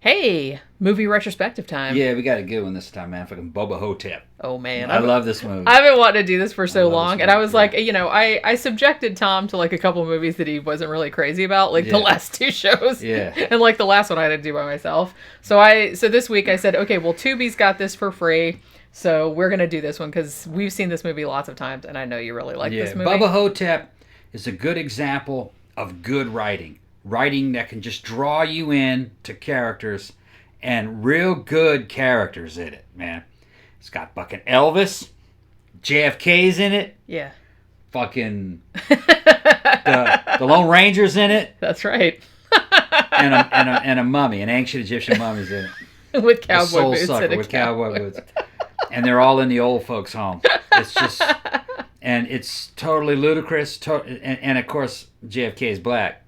Hey, movie retrospective time. Yeah, we got a good one this time, man. Fucking Bubba Ho-Tep. Oh, man. I love this movie. I've been wanting to do this for so long, and I was like, I subjected Tom to like a couple movies that he wasn't really crazy about, like the last two shows. Yeah. And like the last one I had to do by myself. So this week I said, okay, well, Tubi's got this for free, so we're going to do this one because we've seen this movie lots of times, and I know you really like this movie. Bubba Ho-Tep is a good example of good writing. Writing that can just draw you in to characters, and real good characters in it, man. It's got fucking Elvis, JFK's in it. Yeah. Fucking the Lone Ranger's in it. That's right. and a mummy, an ancient Egyptian mummy's in it. With cowboy soul boots. Sucker with cowboy boots. And they're all in the old folks' home. It's just, and it's totally ludicrous. And of course, JFK is black.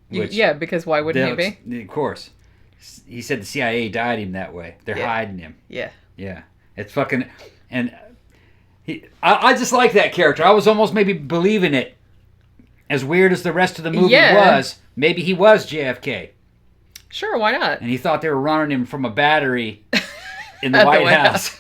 Yeah, because why wouldn't he be? Of course. He said the CIA dyed him that way. They're hiding him. Yeah. Yeah. It's fucking... And I just like that character. I was almost maybe believing it. As weird as the rest of the movie was, maybe he was JFK. Sure, why not? And he thought they were running him from a battery in the White House.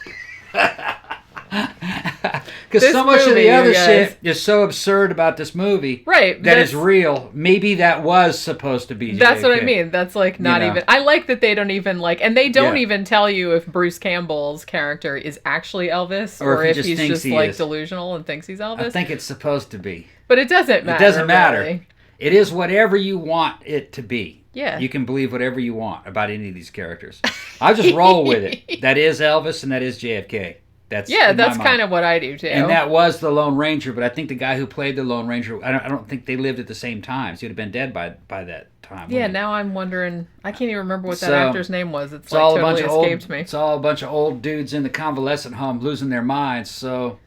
Because so much of the other shit is so absurd about this movie, right? That is real. Maybe that was supposed to be JFK. That's what I mean. That's like not even. I like that they don't even like, and they don't even tell you if Bruce Campbell's character is actually Elvis or if he's just like delusional and thinks he's Elvis. I think it's supposed to be, but it doesn't matter. It doesn't matter. Really. It is whatever you want it to be. Yeah. You can believe whatever you want about any of these characters. I just roll with it. That is Elvis and that is JFK. That's kind of what I do too. And that was the Lone Ranger, but I think the guy who played the Lone Ranger, I don't think they lived at the same time. So he'd have been dead by that time. Yeah, now I'm wondering. I can't even remember what that actor's name was. It's like totally escaped me. It's all a bunch of old dudes in the convalescent home losing their minds. So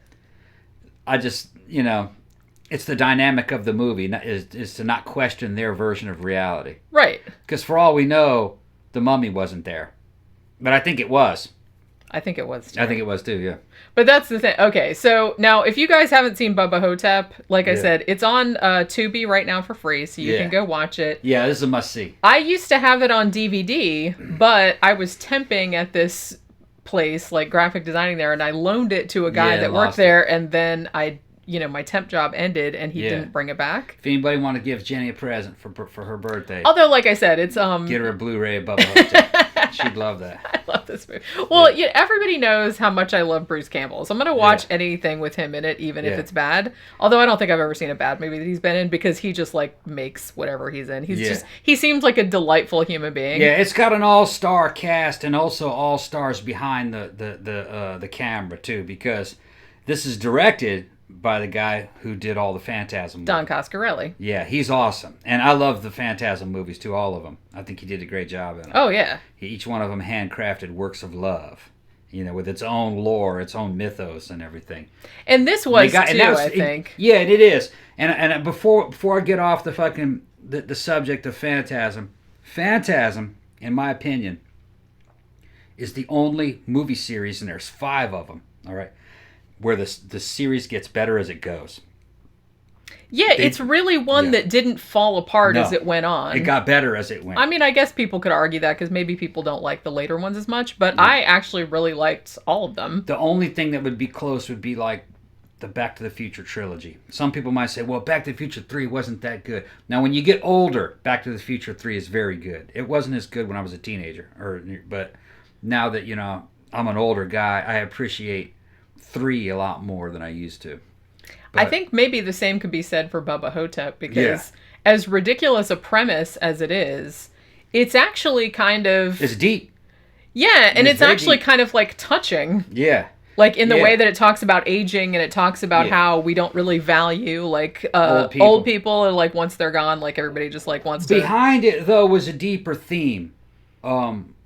I just, it's the dynamic of the movie is to not question their version of reality. Right. Because for all we know, the mummy wasn't there. But I think it was. I think it was too. I think it was too, yeah. But that's the thing. Okay, so now if you guys haven't seen Bubba Ho-Tep, like I said, it's on Tubi right now for free, so you can go watch it. Yeah, this is a must-see. I used to have it on DVD, but I was temping at this place, like graphic designing there, and I loaned it to a guy that worked there, and then my temp job ended, and he didn't bring it back. If anybody want to give Jenny a present for her birthday, although like I said, it's get her a Blu-ray of Bubba Ho-Tep. She'd love that. I love this movie. Well, everybody knows how much I love Bruce Campbell, so I'm gonna watch anything with him in it, even if it's bad. Although I don't think I've ever seen a bad movie that he's been in, because he just like makes whatever he's in. He seems like a delightful human being. Yeah, it's got an all-star cast and also all-stars behind the camera too, because this is directed by the guy who did all the Phantasm movies. Don Coscarelli. Yeah, he's awesome. And I love the Phantasm movies too, all of them. I think he did a great job in them. Oh, yeah. Each one of them handcrafted works of love, with its own lore, its own mythos and everything. And this was I think. Yeah, it is. And before I get off the fucking the subject of Phantasm, in my opinion, is the only movie series, and there's 5 of them, all right, where the series gets better as it goes. Yeah, it's really one that didn't fall apart as it went on. It got better as it went. I mean, I guess people could argue that because maybe people don't like the later ones as much, but I actually really liked all of them. The only thing that would be close would be like the Back to the Future trilogy. Some people might say, well, Back to the Future 3 wasn't that good. Now, when you get older, Back to the Future 3 is very good. It wasn't as good when I was a teenager, but now that, I'm an older guy, I appreciate 3 a lot more than I used to. But I think maybe the same could be said for Bubba Ho-Tep, because as ridiculous a premise as it is, it's actually kind of... It's deep. Yeah, and it's actually deep. Kind of like touching. Yeah. Like in the way that it talks about aging, and it talks about how we don't really value like old people, or like once they're gone, like everybody just like wants to... Behind it though was a deeper theme.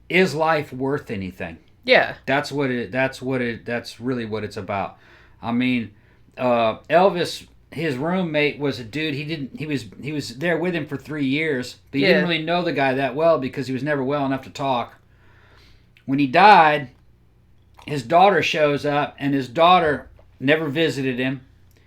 Is life worth anything? Yeah. That's really what it's about. I mean, Elvis, his roommate, was a dude. He was there with him for 3 years, but he didn't really know the guy that well because he was never well enough to talk. When he died, his daughter shows up, and his daughter never visited him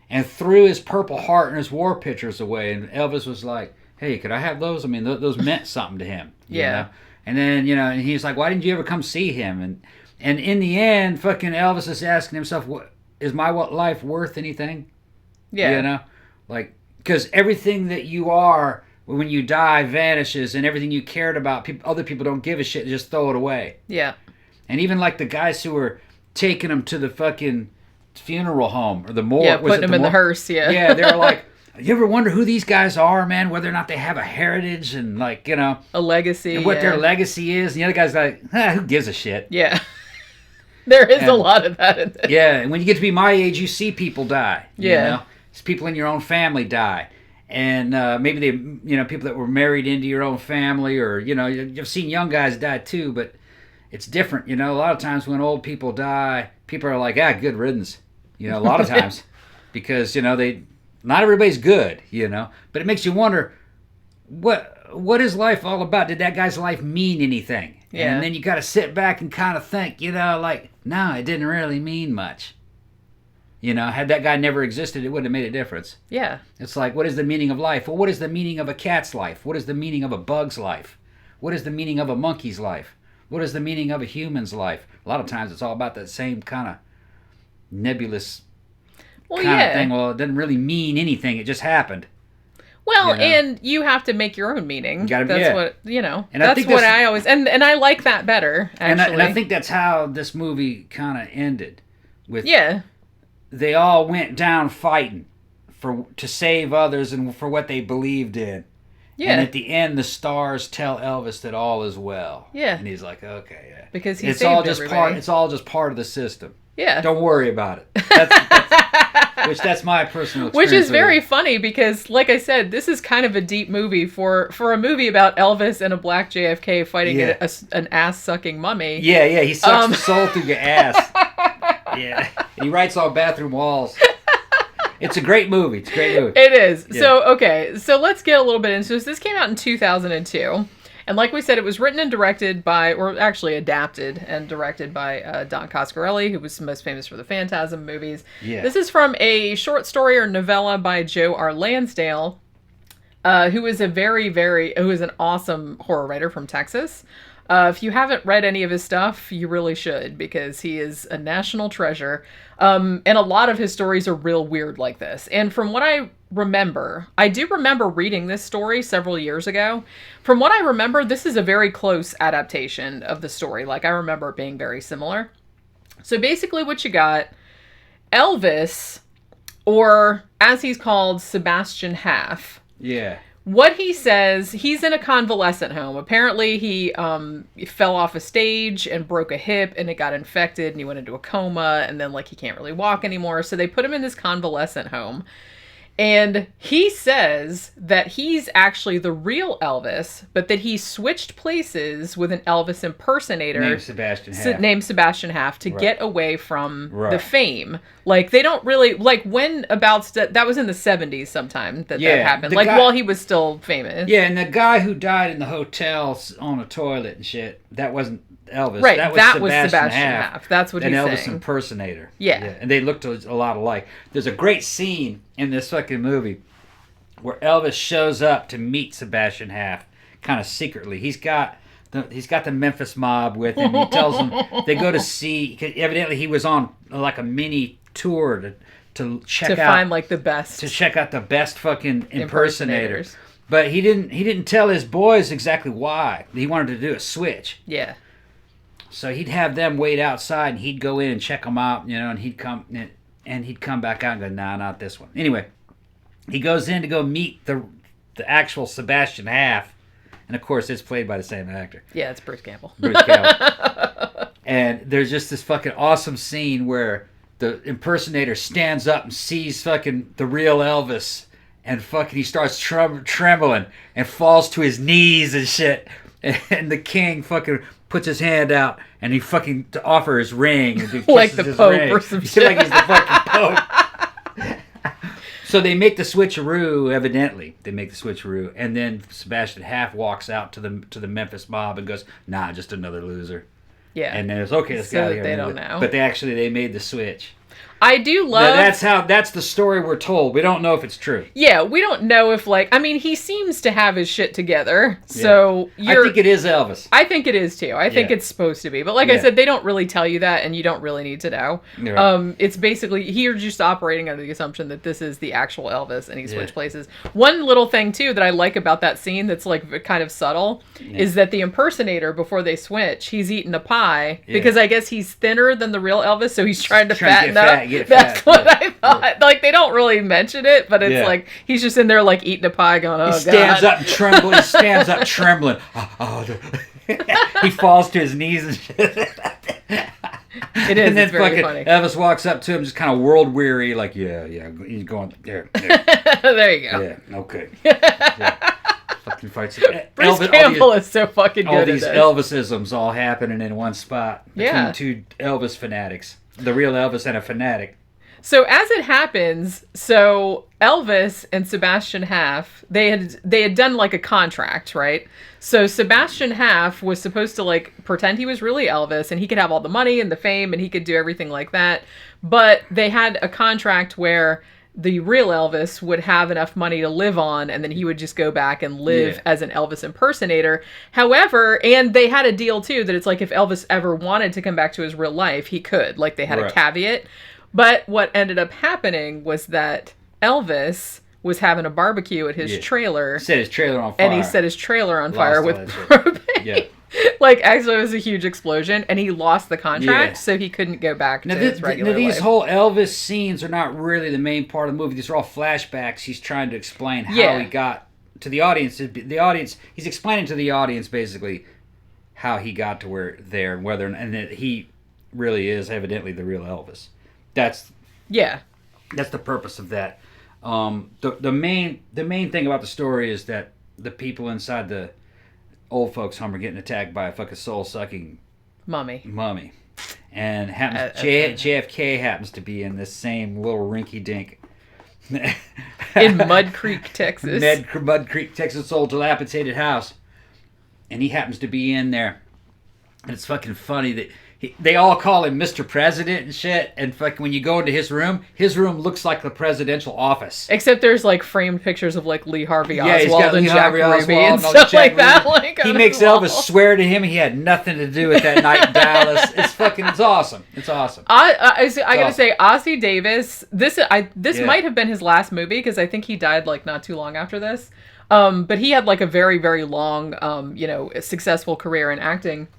and threw his Purple Heart and his war pictures away. And Elvis was like, hey, could I have those? I mean, those meant something to him. You know? And then, and he's like, why didn't you ever come see him? And in the end, fucking Elvis is asking himself, what is my life worth anything? Yeah. Like, because everything that you are when you die vanishes, and everything you cared about, other people don't give a shit, they just throw it away. Yeah. And even like the guys who were taking him to the fucking funeral home or the morgue. Yeah, putting him in the hearse, yeah. Yeah, they're like, you ever wonder who these guys are, man? Whether or not they have a heritage and like, a legacy. And what their legacy is. And the other guy's like, who gives a shit? Yeah. There is a lot of that in this. Yeah, and when you get to be my age, you see people die. Yeah. It's people in your own family die. And maybe they, people that were married into your own family, or, you've seen young guys die too, but it's different. A lot of times when old people die, people are like, good riddance. A lot of times. Because, not everybody's good, But it makes you wonder, what is life all about? Did that guy's life mean anything? Yeah. And then you got to sit back and kind of think, like, no, it didn't really mean much. Had that guy never existed, it wouldn't have made a difference. Yeah. It's like, what is the meaning of life? Well, what is the meaning of a cat's life? What is the meaning of a bug's life? What is the meaning of a monkey's life? What is the meaning of a human's life? A lot of times it's all about that same kind of nebulous kind of thing. Well, it doesn't really mean anything. It just happened. Well, and you have to make your own meaning. That's what, And that's what I always, and I like that better, actually. And I think that's how this movie kind of ended. With Yeah. They all went down fighting to save others and for what they believed in. Yeah. And at the end, the stars tell Elvis that all is well. Yeah. And he's like, okay, yeah. Because it's all just part of the system. Yeah. Don't worry about it. That's my personal experience. Which is very funny because, like I said, this is kind of a deep movie for a movie about Elvis and a black JFK fighting an ass-sucking mummy. Yeah, he sucks the soul through your ass. Yeah. And he writes on bathroom walls. It's a great movie. It is. Yeah. So let's get a little bit into this. This came out in 2002. And like we said, it was written and directed by, or actually adapted and directed by Don Coscarelli, who was most famous for the Phantasm movies. Yeah. This is from a short story or novella by Joe R. Lansdale, who is an awesome horror writer from Texas. If you haven't read any of his stuff, you really should, because he is a national treasure. And a lot of his stories are real weird like this. And from what I remember, I do remember reading this story several years ago. From what I remember, this is a very close adaptation of the story. Like, I remember it being very similar. So basically what you got, Elvis, or as he's called, Sebastian Haff. Yeah. What he says, he's in a convalescent home. Apparently he fell off a stage and broke a hip, and it got infected, and he went into a coma, and then he can't really walk anymore. So they put him in this convalescent home. And he says that he's actually the real Elvis, but that he switched places with an Elvis impersonator named Sebastian Haff to get away from the fame. Like, they don't really, that was in the 70s sometime that happened. While he was still famous. Yeah, and the guy who died in the hotel on a toilet and shit, that wasn't Elvis. Right, that was Sebastian Haff. That's what he's saying. An Elvis impersonator. Yeah. And they looked a lot alike. There's a great scene in this fucking movie where Elvis shows up to meet Sebastian Haff kind of secretly. He's got the Memphis mob with him. He tells them they go to see, evidently he was on a mini tour to check out the best fucking impersonators. But he didn't tell his boys exactly why. He wanted to do a switch. Yeah. So he'd have them wait outside, and he'd go in and check them out, and he'd come back out and go, nah, not this one. Anyway, he goes in to go meet the actual Sebastian Haff, and of course it's played by the same actor. Yeah, it's Bruce Campbell. And there's just this fucking awesome scene where the impersonator stands up and sees fucking the real Elvis, and fucking he starts trembling and falls to his knees and shit, and the king fucking puts his hand out, and he fucking to offer his ring. And like the Pope or some shit. Like he's the fucking Pope. So they make the switcheroo, evidently. And then Sebastian Haff walks out to the Memphis mob and goes, nah, just another loser. Yeah. And then it's, okay, let's get out of here. They don't know. But they made the switch. I do love... That's the story we're told. We don't know if it's true. Yeah, we don't know if, like... I mean, he seems to have his shit together, so... I think it is Elvis. I think it is, too. I think it's supposed to be. But like I said, they don't really tell you that, and you don't really need to know. Right. It's basically... You're just operating under the assumption that this is the actual Elvis, and he switched places. One little thing, too, that I like about that scene that's, like, kind of subtle, is that the impersonator, before they switch, he's eating a pie, because I guess he's thinner than the real Elvis, so he's trying to fatten up. That's what I thought. Yeah. Like, they don't really mention it, but it's like, he's just in there, like, eating a pie going, oh, he stands up trembling. He stands up trembling. He falls to his knees and shit. It is. And then very funny. Elvis walks up to him, just kind of world weary, like, he's going, there. There you go. Yeah, okay. Yeah. Fucking fights. Bruce Campbell is so fucking good. All these Elvisisms all happening in one spot between two Elvis fanatics. The real Elvis and a fanatic. So as it happens, Elvis and Sebastian Haff, they had done like a contract, right? So Sebastian Haff was supposed to like pretend he was really Elvis and he could have all the money and the fame and he could do everything like that. But they had a contract where the real Elvis would have enough money to live on, and then he would just go back and live as an Elvis impersonator. However, and they had a deal too, that it's like if Elvis ever wanted to come back to his real life, he could. Like they had a caveat. But what ended up happening was that Elvis was having a barbecue at his trailer. Set his trailer on fire. And he set his trailer on fire with propane. Yeah. Like, actually, it was a huge explosion, and he lost the contract, so he couldn't go back to his regular life. These whole Elvis scenes are not really the main part of the movie. These are all flashbacks. He's trying to explain how he got to the audience. He's explaining to the audience, basically, how he got to where there, and whether, and that he really is evidently the real Elvis. That's the purpose of that. The main thing about the story is that the people inside the old folks' home are getting attacked by a fucking soul-sucking mummy. And JFK happens to be in this same little rinky-dink. In Mud Creek, Texas. Mud Creek, Texas, old dilapidated house. And he happens to be in there. And it's fucking funny that they all call him Mr. President and shit. And fucking when you go into his room looks like the presidential office. Except there's like framed pictures of like Lee Harvey Oswald and Jack Ruby and stuff like that. Like, he makes Elvis swear to him he had nothing to do with that night in Dallas. It's awesome. It's awesome. I gotta say, Ossie Davis. This might have been his last movie because I think he died like not too long after this. But he had like a very, very long, successful career in acting.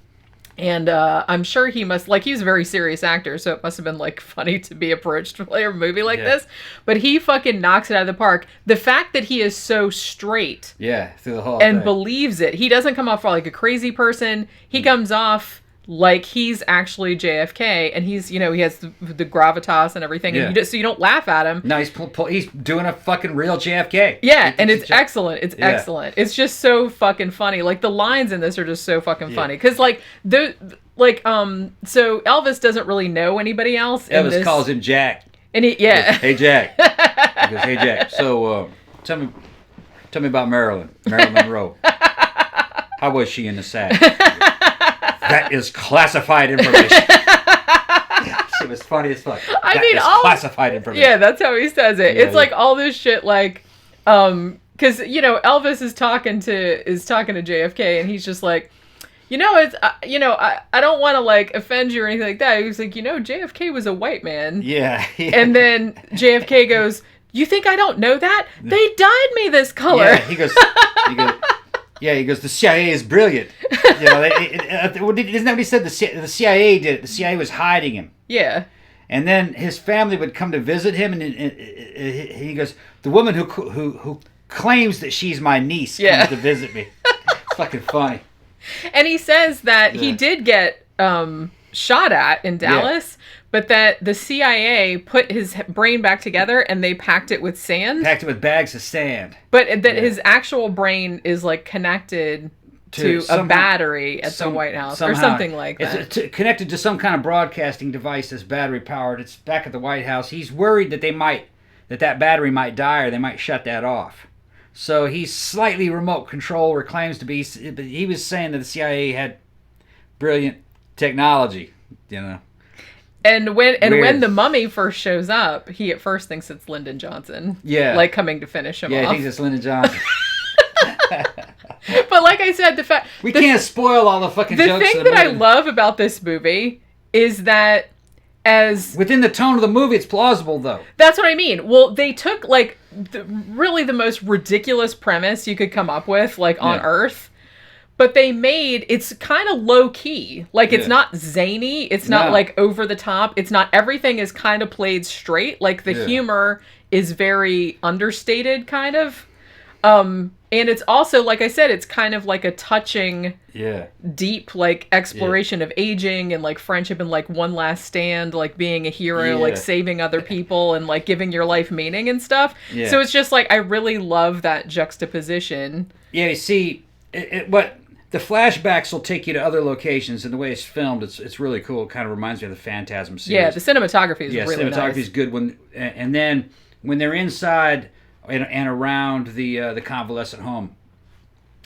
And I'm sure he must, like, he's a very serious actor, so it must have been, like, funny to be approached to play a movie like this. But he fucking knocks it out of the park. The fact that he is so straight. Through the whole and thing. Believes it. He doesn't come off like a crazy person. He comes off like he's actually JFK, and he's, he has the gravitas and everything, and so you don't laugh at him. No, he's doing a fucking real JFK. Yeah, and it's excellent. It's excellent. It's just so fucking funny. Like, the lines in this are just so fucking funny. Because, like, so Elvis doesn't really know anybody else. Elvis calls him Jack. And he, Hey, Jack. He goes, hey, Jack. So, tell me about Marilyn Monroe. How was she in the sack? That is classified information. It was funny as fuck. Classified information. Yeah, that's how he says it. It's like all this shit, like, because Elvis is talking to JFK, and he's just like, I don't want to like offend you or anything like that. He was like, JFK was a white man. Yeah. And then JFK goes, you think I don't know that? They dyed me this color. Yeah, he goes. He goes, the CIA is brilliant. Isn't that what he said? The CIA did it. The CIA was hiding him. Yeah. And then his family would come to visit him, and he goes, the woman who claims that she's my niece comes to visit me. It's fucking funny. And he says that he did get shot at in Dallas, but that the CIA put his brain back together and they packed it with sand. Packed it with bags of sand. But that his actual brain is like connected to a battery at the White House or something like that. It's connected to some kind of broadcasting device that's battery powered. It's back at the White House. He's worried that that battery might die or they might shut that off. So he's slightly remote control or claims to be, but he was saying that the CIA had brilliant technology, And when the mummy first shows up, he at first thinks it's Lyndon Johnson. Yeah. Like coming to finish him off. Yeah, he thinks it's Lyndon Johnson. But like I said, we can't spoil all the fucking jokes. The thing that I love about this movie is that within the tone of the movie, it's plausible, though. That's what I mean. Well, they took, like, really the most ridiculous premise you could come up with, like, on Earth. But it's kind of low-key. Like, it's not zany. It's not, like, over the top. It's not, everything is kind of played straight. Like, the humor is very understated, kind of. And it's also, like I said, it's kind of like a touching, deep, like, exploration of aging and, like, friendship and, like, one last stand, like, being a hero, like, saving other people and, like, giving your life meaning and stuff. Yeah. So it's just, like, I really love that juxtaposition. Yeah, you see, the flashbacks will take you to other locations, and the way it's filmed, it's really cool. It kind of reminds me of the Phantasm series. Yeah, the cinematography is really nice. Yeah, cinematography is good. And then when they're inside and around the convalescent home,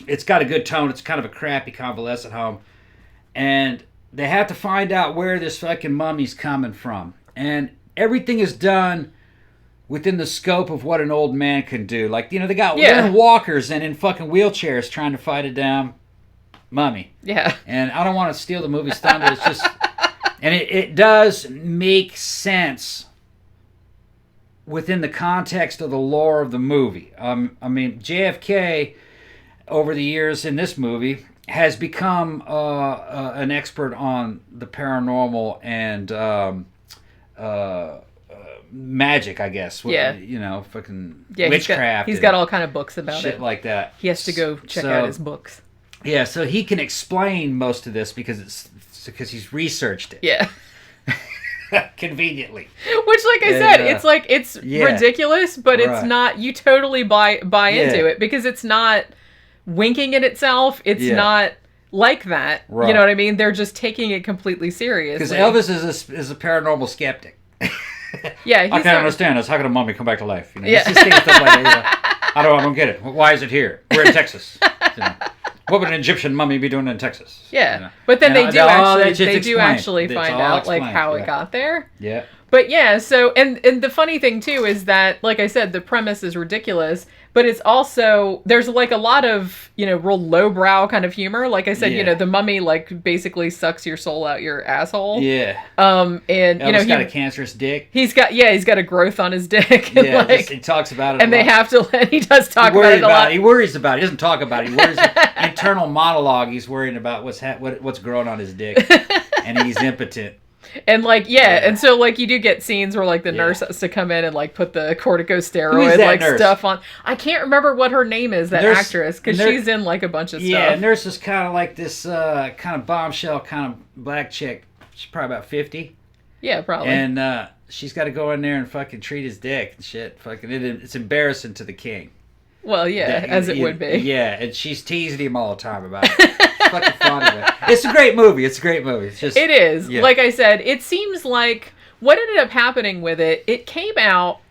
it's got a good tone. It's kind of a crappy convalescent home, and they have to find out where this fucking mummy's coming from, and everything is done within the scope of what an old man can do. Like, they got they're in walkers and in fucking wheelchairs trying to fight a damn mummy. Yeah. And I don't want to steal the movie's thunder. It's just, and it does make sense within the context of the lore of the movie. I mean, JFK, over the years in this movie, has become an expert on the paranormal and magic, I guess. Fucking witchcraft. He's got all kind of books about shit like that. He has to go check out his books. Yeah, so he can explain most of this because he's researched it. Yeah. Conveniently. Which, like I said, it's like, it's ridiculous, but it's not, you totally buy into it because it's not winking at itself. It's not like that. Right. You know what I mean? They're just taking it completely seriously. Because Elvis is a paranormal skeptic. Yeah, I can't understand this. How could a mummy come back to life? He's just saying stuff like that. I don't get it. Why is it here? We're in Texas. What would an Egyptian mummy be doing in Texas? Yeah, but then they do actually find out like how it got there. Yeah. But yeah, so and the funny thing too is that, like I said, the premise is ridiculous, but it's also, there's like a lot of, real lowbrow kind of humor. Like I said, the mummy like basically sucks your soul out your asshole. Yeah. And Elvis got a cancerous dick. He's got a growth on his dick. And he talks about it. And they have to. He does talk about it a lot. He worries about it. He doesn't talk about it. He worries. Internal monologue. He's worrying about what's growing on his dick, and he's impotent. And and so like you do get scenes where like the nurse has to come in and like put the corticosteroid like nurse? Stuff on. I can't remember what her name is, that actress, because she's in like a bunch of stuff. Yeah, nurse is kind of like this kind of bombshell kind of black chick. She's probably about 50. Yeah, probably. And she's got to go in there and fucking treat his dick and shit. Fucking it's embarrassing to the king. Well, yeah, as it would be. Yeah, and she's teasing him all the time about it. It's fucking funny. It's a great movie. It's just. It is. Yeah. Like I said, it seems like what ended up happening with it, it came out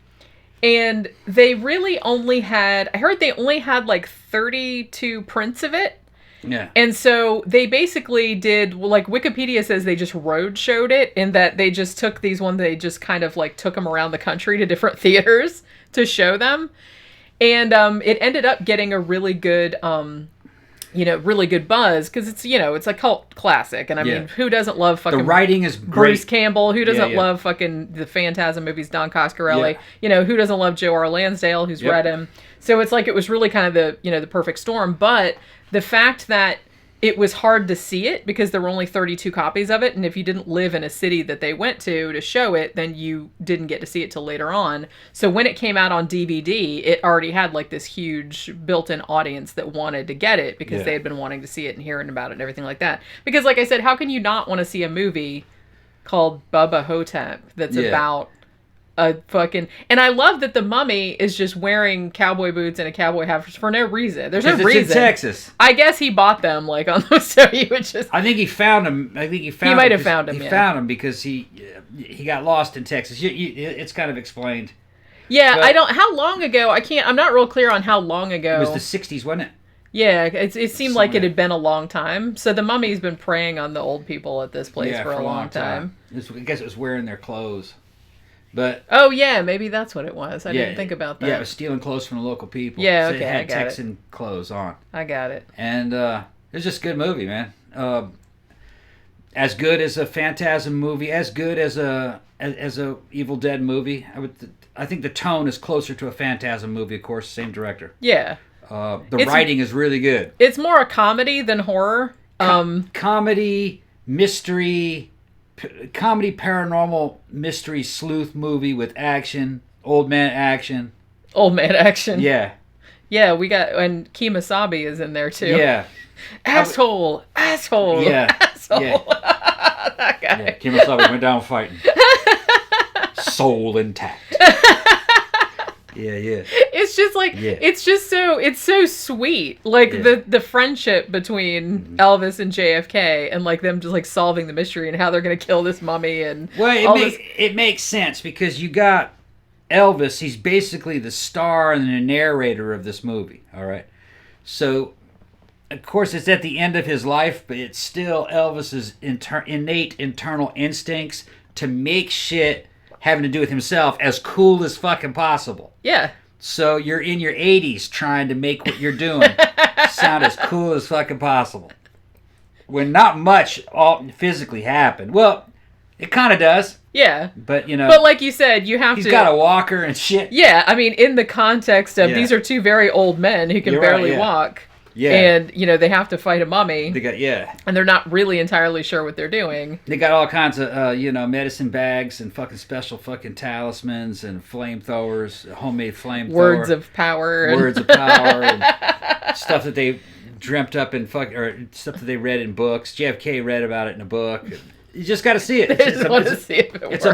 and they really only had, I heard they only had like 32 prints of it. Yeah. And so they basically did, like Wikipedia says they just road showed it, in that they just took these ones, they just kind of like took them around the country to different theaters to show them. And it ended up getting a really good, really good buzz, because it's, it's a cult classic. And I mean, who doesn't love fucking... The writing is great. Bruce Campbell. Who doesn't love fucking the Phantasm movies, Don Coscarelli. Yeah. Who doesn't love Joe R. Lansdale, who's read him. So it's like, it was really kind of the, the perfect storm. But the fact that it was hard to see it because there were only 32 copies of it, and if you didn't live in a city that they went to show it, then you didn't get to see it till later on. So when it came out on DVD, it already had like this huge built-in audience that wanted to get it because they had been wanting to see it and hearing about it and everything like that. Because like I said, how can you not want to see a movie called Bubba Ho-Tep that's about a fucking... And I love that the mummy is just wearing cowboy boots and a cowboy hat for no reason. There's no reason. It's in Texas. I guess he bought them like on those, so he would just... I think he found them. He might have found them. He found them because he got lost in Texas. It's kind of explained. Yeah, but how long ago? I'm not real clear on how long ago. It was the 60s, wasn't it? Yeah, it seemed like it had been a long time. So the mummy's been preying on the old people at this place for a long time. I guess it was wearing their clothes. But oh yeah, maybe that's what it was. I didn't think about that. Yeah, it was stealing clothes from the local people. Yeah, so okay, it had I got Texan clothes on. I got it. And it's just a good movie, man. As good as a Phantasm movie, as good as a Evil Dead movie. I think the tone is closer to a Phantasm movie. Of course, same director. Yeah. The writing is really good. It's more a comedy than horror. Comedy, mystery. Comedy, paranormal, mystery, sleuth movie with action, old man action. Old man action. Yeah. Yeah, we got, and Kemosabe is in there too. Yeah. Asshole. Yeah. Asshole. Yeah. That guy. Yeah. Kemosabe went down fighting. Soul intact. Yeah. It's just like, it's so sweet. Like the friendship between Elvis and JFK and like them just like solving the mystery and how they're going to kill this mummy and it makes sense because you got Elvis, he's basically the star and the narrator of this movie, all right? So, of course, it's at the end of his life, but it's still Elvis's innate internal instincts to make shit having to do with himself as cool as fucking possible. Yeah. So you're in your 80s trying to make what you're doing sound as cool as fucking possible. When not much physically happened. Well, it kind of does. Yeah. But, But like you said, you have he's got a walker and shit. Yeah, I mean, in the context of these are two very old men who can barely walk. Yeah. And, they have to fight a mummy. They got, and they're not really entirely sure what they're doing. They got all kinds of, medicine bags and fucking special fucking talismans and flamethrowers, homemade flamethrower. Words of power. And stuff that they dreamt up in or stuff that they read in books. JFK read about it in a book. You just got to see it. It's a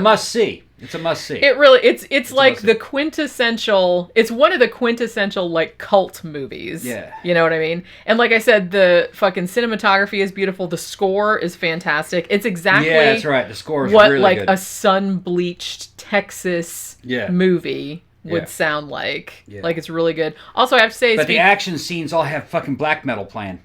must see. It's a must see. It really, it's like the quintessential. It's one of the quintessential like cult movies. Yeah. You know what I mean? And like I said, the fucking cinematography is beautiful. The score is fantastic. It's exactly that's right. The score is what really like good. A sun bleached Texas movie would sound like. Yeah. Like it's really good. Also, I have to say, but the action scenes all have fucking black metal playing.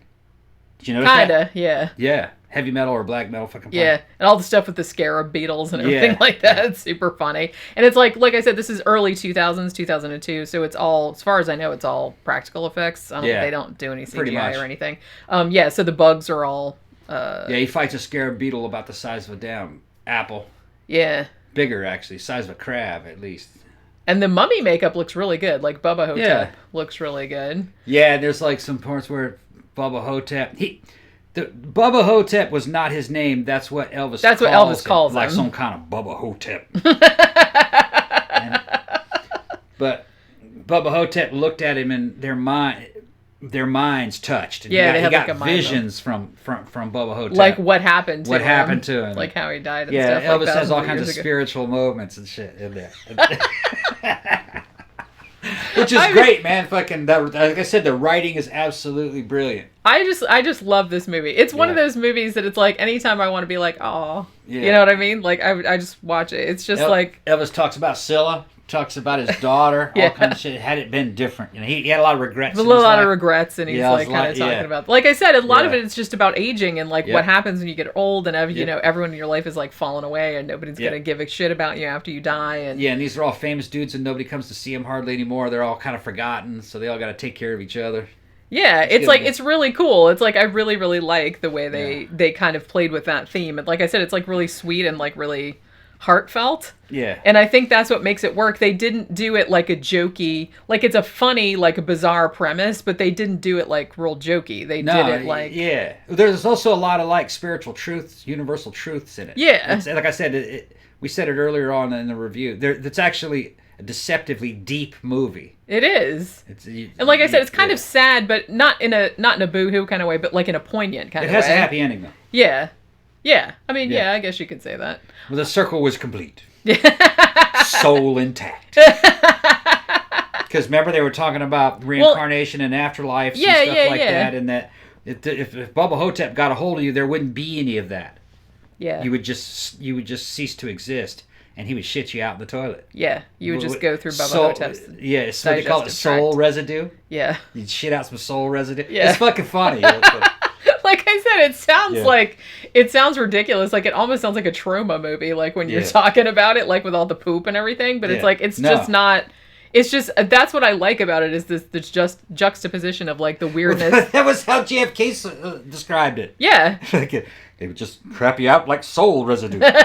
Did you notice that? Kinda, yeah. Yeah. Heavy metal or black metal fucking playing. Yeah, and all the stuff with the scarab beetles and everything like that. It's super funny. And it's like I said, this is early 2000s, 2002, so it's all, as far as I know, it's all practical effects. They don't do any CGI or anything. So the bugs are all... he fights a scarab beetle about the size of a damn apple. Yeah. Bigger, actually. Size of a crab, at least. And the mummy makeup looks really good. Like, Bubba Ho-Tep looks really good. Yeah, there's like some parts where Bubba Ho-Tep... Bubba Ho-Tep was not his name. That's what Elvis calls him. Like some kind of Bubba Ho-Tep. But Bubba Ho-Tep looked at him and their minds touched. And they he got like a visions from Bubba Ho-Tep. Like what happened to him. him. Like how he died and stuff Elvis like that. has all kinds of spiritual moments and shit in there. Which is great, man. Fucking, like I said, the writing is absolutely brilliant. I just love this movie. It's one of those movies that it's like anytime I want to be like, oh, you know what I mean? Like I just watch it. It's just like Elvis talks about Scylla, talks about his daughter, all kinds of shit. Had it been different, he had a lot of regrets. A lot of regrets, and he's like kind of talking about. Like I said, a lot of it is just about aging and like what happens when you get old, and everyone in your life is like falling away, and nobody's gonna give a shit about you after you die. And and these are all famous dudes, and nobody comes to see them hardly anymore. They're all kind of forgotten, so they all got to take care of each other. Yeah, it's like, it's really cool. It's like, I really, really like the way they kind of played with that theme. And like I said, it's like really sweet and like really heartfelt. Yeah. And I think that's what makes it work. They didn't do it like a jokey, like it's a funny, like a bizarre premise, but they didn't do it like real jokey. They did it like... Yeah. There's also a lot of like spiritual truths, universal truths in it. Yeah. Like I said, we said it earlier on in the review. It's actually a deceptively deep movie. It is. And like I said, it's kind of sad, but not in a boo-hoo kind of way, but like in a poignant kind of way. It has a happy ending, though. Yeah. Yeah. I mean, I guess you could say that. Well, the circle was complete. Soul intact. Because remember, they were talking about reincarnation and afterlife and stuff like that, and that if Bubba Ho-Tep got a hold of you, there wouldn't be any of that. Yeah. You would just cease to exist. and he would shit you out in the toilet. Yeah, you would just go through Bubba Ho-Tep's. Yeah, so they call it soul residue. Yeah. You'd shit out some soul residue. Yeah. It's fucking funny. Like I said, it sounds ridiculous. Like it almost sounds like a trauma movie. Like when you're talking about it, like with all the poop and everything. But it's like just not. It's just that's what I like about it is this just juxtaposition of like the weirdness. That was how JFK described it. Yeah. They would just crap you out like soul residue. But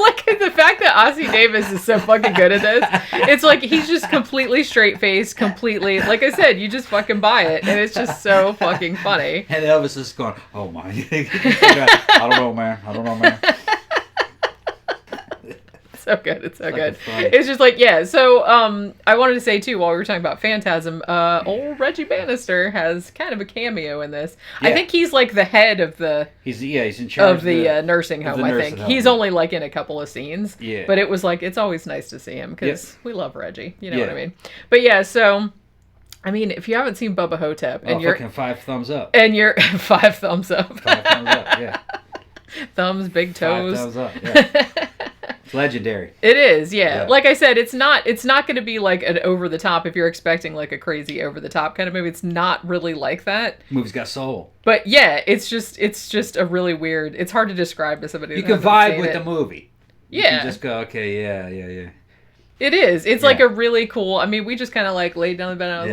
like the fact that Ossie Davis is so fucking good at this, it's like he's just completely straight faced, completely like I said, you just fucking buy it, and it's just so fucking funny. And Elvis is going, "Oh my, I don't know, man. So good. It's so good. Funny. It's just like, yeah. So I wanted to say, too, while we were talking about Phantasm, old Reggie Bannister has kind of a cameo in this. Yeah. I think he's like the head of the... He's in charge of the nursing home, I think. He's only like in a couple of scenes. Yeah. But it was like, it's always nice to see him because we love Reggie. You know what I mean? But yeah, so... I mean, if you haven't seen Bubba Ho-Tep and you're... fucking 5 thumbs up. And you're... 5 thumbs up. 5 thumbs up, yeah. Thumbs, big toes. 5 thumbs up, yeah. It's legendary. It is, yeah. Like I said, it's not going to be like an over the top if you're expecting like a crazy over the top kind of movie. It's not really like that. The movie's got soul. But yeah, it's just a really weird. It's hard to describe to somebody. You can vibe with the movie. Yeah. You can just go, okay, yeah. It is. It's like a really cool. I mean, we just kind of like laid down the bed and I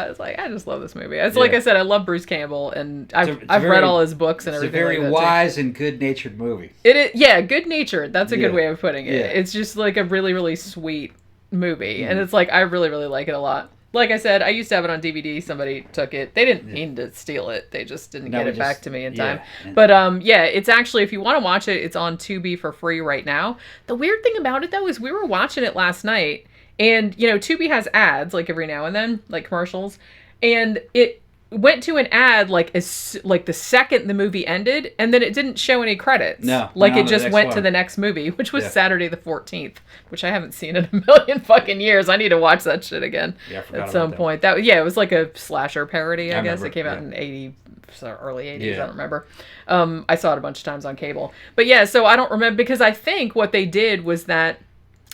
was like, I just love this movie. It's like I said, I love Bruce Campbell and I've read all his books and everything. It's a very wise and good-natured movie. It is, yeah, good-natured. That's a good way of putting it. Yeah. It's just like a really, really sweet movie, and it's like I really, really like it a lot. Like I said, I used to have it on DVD. Somebody took it. They didn't mean to steal it. They just didn't get it back to me in time. But it's actually, if you want to watch it, it's on Tubi for free right now. The weird thing about it, though, is we were watching it last night, and, Tubi has ads, like, every now and then, like, commercials, and it went to an ad, like the second the movie ended, and then it didn't show any credits. It just went to the next movie, which was Saturday the 14th, which I haven't seen in a million fucking years. I need to watch that shit again at some point. That it was like a slasher parody, I guess. It came out in early 80s, I don't remember. I saw it a bunch of times on cable. But yeah, so I don't remember, because I think what they did was that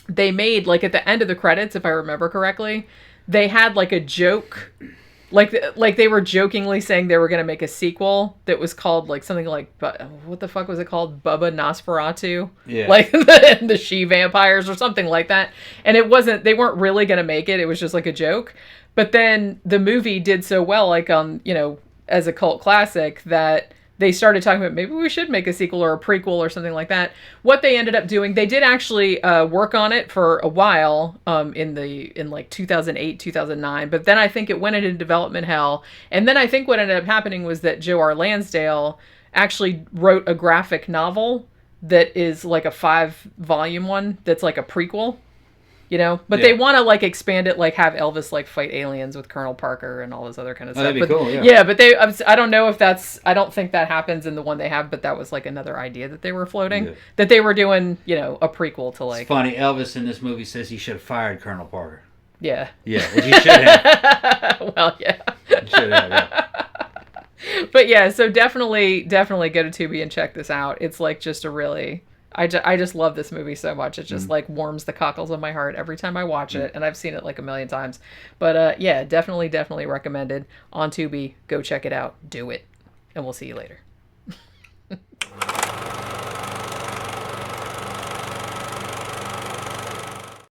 they made, like, at the end of the credits, if I remember correctly, they had, like, a joke... Like they were jokingly saying they were going to make a sequel that was called like something like, what the fuck was it called? Bubba Nosferatu? Yeah. Like the she-vampires or something like that. And they weren't really going to make it. It was just like a joke. But then the movie did so well, like on, as a cult classic, that they started talking about maybe we should make a sequel or a prequel or something like that. What they ended up doing, they did actually work on it for a while in like 2008, 2009. But then I think it went into development hell. And then I think what ended up happening was that Joe R. Lansdale actually wrote a graphic novel that is like a 5-volume one that's like a prequel. But they want to like expand it, like have Elvis like fight aliens with Colonel Parker and all this other kind of stuff. That'd be cool, yeah. Yeah, but I don't know if I don't think that happens in the one they have, but that was like another idea that they were floating, that they were doing, a prequel to like. It's funny, Elvis in this movie says he should have fired Colonel Parker. Yeah. Yeah, well, he should have. Well, yeah. He should have, yeah. But yeah, so definitely go to Tubi and check this out. It's like just a really... I just love this movie so much. It just like warms the cockles of my heart every time I watch it, and I've seen it like a million times. But definitely recommended on Tubi. Go check it out. Do it, and we'll see you later.